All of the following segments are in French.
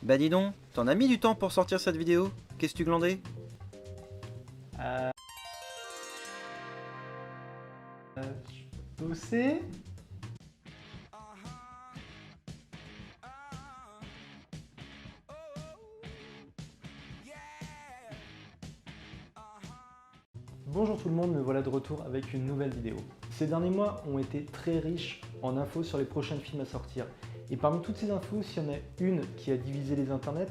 Bah dis donc, t'en as mis du temps pour sortir cette vidéo? Qu'est-ce que tu glandais? Euh... Bosser. Bonjour tout le monde, me voilà de retour avec une nouvelle vidéo. Ces derniers mois ont été très riches en infos sur les prochains films à sortir. Et parmi toutes ces infos, s'il y en a une qui a divisé les internets,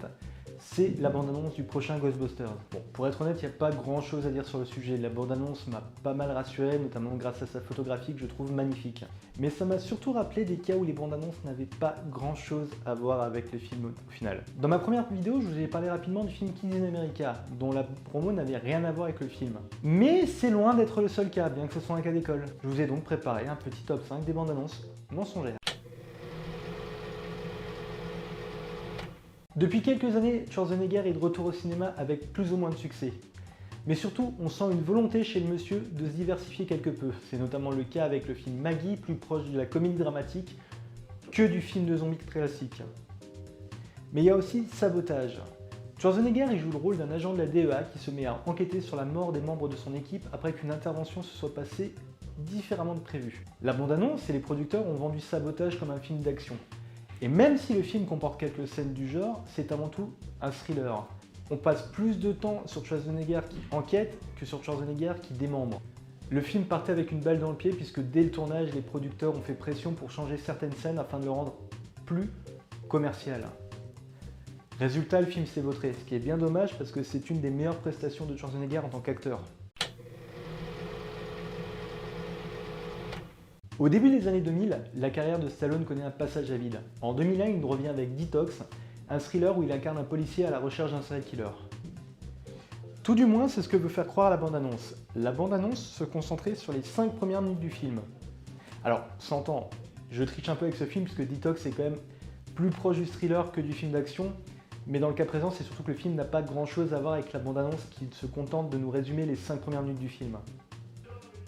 c'est la bande-annonce du prochain Ghostbusters. Bon, pour être honnête, il n'y a pas grand-chose à dire sur le sujet. La bande-annonce m'a pas mal rassuré, notamment grâce à sa photographie que je trouve magnifique. Mais ça m'a surtout rappelé des cas où les bandes-annonces n'avaient pas grand-chose à voir avec les films au final. Dans ma première vidéo, je vous ai parlé rapidement du film Kids in America, dont la promo n'avait rien à voir avec le film. Mais c'est loin d'être le seul cas, bien que ce soit un cas d'école. Je vous ai donc préparé un petit top 5 des bandes-annonces mensongères. Depuis quelques années, Schwarzenegger est de retour au cinéma avec plus ou moins de succès. Mais surtout, on sent une volonté chez le monsieur de se diversifier quelque peu. C'est notamment le cas avec le film Maggie, plus proche de la comédie dramatique que du film de zombies classique. Mais il y a aussi Sabotage. Schwarzenegger y joue le rôle d'un agent de la DEA qui se met à enquêter sur la mort des membres de son équipe après qu'une intervention se soit passée différemment de prévu. La bande-annonce et les producteurs ont vendu Sabotage comme un film d'action. Et même si le film comporte quelques scènes du genre, c'est avant tout un thriller. On passe plus de temps sur Schwarzenegger qui enquête que sur Schwarzenegger qui démembre. Le film partait avec une balle dans le pied puisque dès le tournage, les producteurs ont fait pression pour changer certaines scènes afin de le rendre plus commercial. Résultat, le film s'est vautré, ce qui est bien dommage parce que c'est une des meilleures prestations de Schwarzenegger en tant qu'acteur. Au début des années 2000, la carrière de Stallone connaît un passage à vide. En 2001, il revient avec Detox, un thriller où il incarne un policier à la recherche d'un serial killer. Tout du moins, c'est ce que veut faire croire la bande-annonce. La bande-annonce se concentrait sur les 5 premières minutes du film. Alors, s'entend, je triche un peu avec ce film puisque Detox est quand même plus proche du thriller que du film d'action, mais dans le cas présent, c'est surtout que le film n'a pas grand-chose à voir avec la bande-annonce qui se contente de nous résumer les 5 premières minutes du film.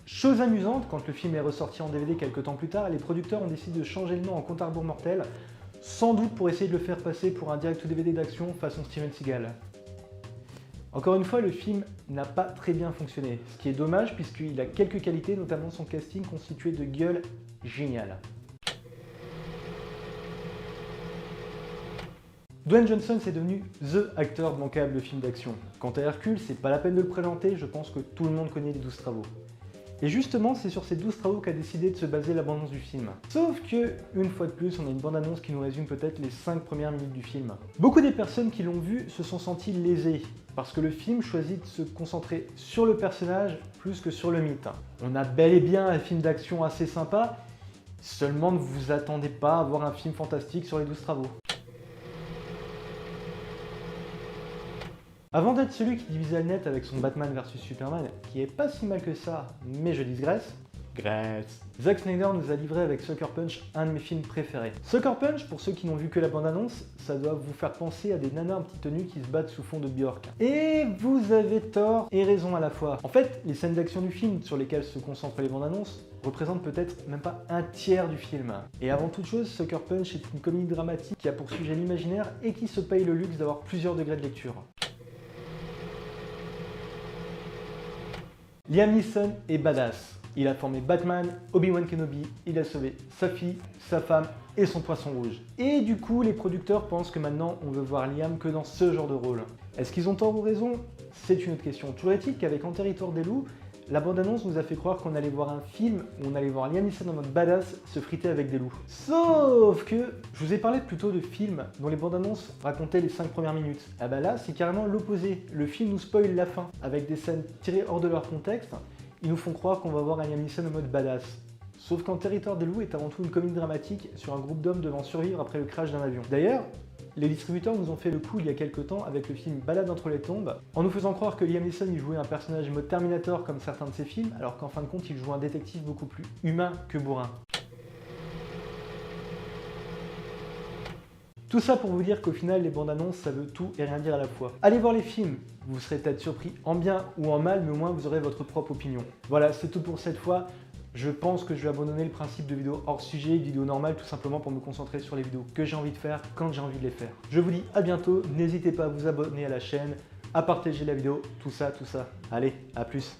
Chose amusante, quand le film est ressorti en DVD quelques temps plus tard, les producteurs ont décidé de changer le nom en Compte à rebours mortel, sans doute pour essayer de le faire passer pour un direct DVD d'action façon Steven Seagal. Encore une fois, le film n'a pas très bien fonctionné, ce qui est dommage puisqu'il a quelques qualités, notamment son casting constitué de gueules géniales. Dwayne Johnson c'est devenu THE acteur bancable de film d'action. Quant à Hercule, c'est pas la peine de le présenter, je pense que tout le monde connaît les 12 travaux. Et justement, c'est sur ces 12 travaux qu'a décidé de se baser la bande-annonce du film. Sauf que, une fois de plus, on a une bande-annonce qui nous résume peut-être les 5 premières minutes du film. Beaucoup des personnes qui l'ont vu se sont senties lésées, parce que le film choisit de se concentrer sur le personnage plus que sur le mythe. On a bel et bien un film d'action assez sympa, seulement ne vous attendez pas à voir un film fantastique sur les 12 travaux. Avant d'être celui qui divisait le net avec son Batman vs Superman, qui est pas si mal que ça, mais je digresse, Zack Snyder nous a livré avec Sucker Punch un de mes films préférés. Sucker Punch, pour ceux qui n'ont vu que la bande-annonce, ça doit vous faire penser à des nanas en petites tenues qui se battent sous fond de Björk. Et vous avez tort et raison à la fois. En fait, les scènes d'action du film sur lesquelles se concentrent les bandes-annonces représentent peut-être même pas un tiers du film. Et avant toute chose, Sucker Punch est une comédie dramatique qui a pour sujet l'imaginaire et qui se paye le luxe d'avoir plusieurs degrés de lecture. Liam Neeson est badass. Il a formé Batman, Obi-Wan Kenobi, il a sauvé sa fille, sa femme et son poisson rouge. Et du coup, les producteurs pensent que maintenant, on veut voir Liam que dans ce genre de rôle. Est-ce qu'ils ont tort ou raison? C'est une autre question. Toujours est-il qu'avec En Territoire des loups, la bande-annonce nous a fait croire qu'on allait voir un film où on allait voir Liam Neeson en mode badass se friter avec des loups. Sauf que je vous ai parlé plutôt de films dont les bandes-annonces racontaient les 5 premières minutes. Ah bah là, c'est carrément l'opposé. Le film nous spoil la fin, avec des scènes tirées hors de leur contexte. Ils nous font croire qu'on va voir un Liam Neeson en mode badass. Sauf qu'En Territoire des loups est avant tout une comédie dramatique sur un groupe d'hommes devant survivre après le crash d'un avion. D'ailleurs, les distributeurs nous ont fait le coup il y a quelques temps avec le film Balade entre les tombes, en nous faisant croire que Liam Neeson y jouait un personnage mode Terminator comme certains de ses films, alors qu'en fin de compte il joue un détective beaucoup plus humain que bourrin. Tout ça pour vous dire qu'au final, les bandes annonces, ça veut tout et rien dire à la fois. Allez voir les films, vous serez peut-être surpris en bien ou en mal, mais au moins vous aurez votre propre opinion. Voilà, c'est tout pour cette fois. Je pense que je vais abandonner le principe de vidéo hors sujet, de vidéo normale, tout simplement pour me concentrer sur les vidéos que j'ai envie de faire quand j'ai envie de les faire. Je vous dis à bientôt, n'hésitez pas à vous abonner à la chaîne, à partager la vidéo, tout ça. Allez, à plus.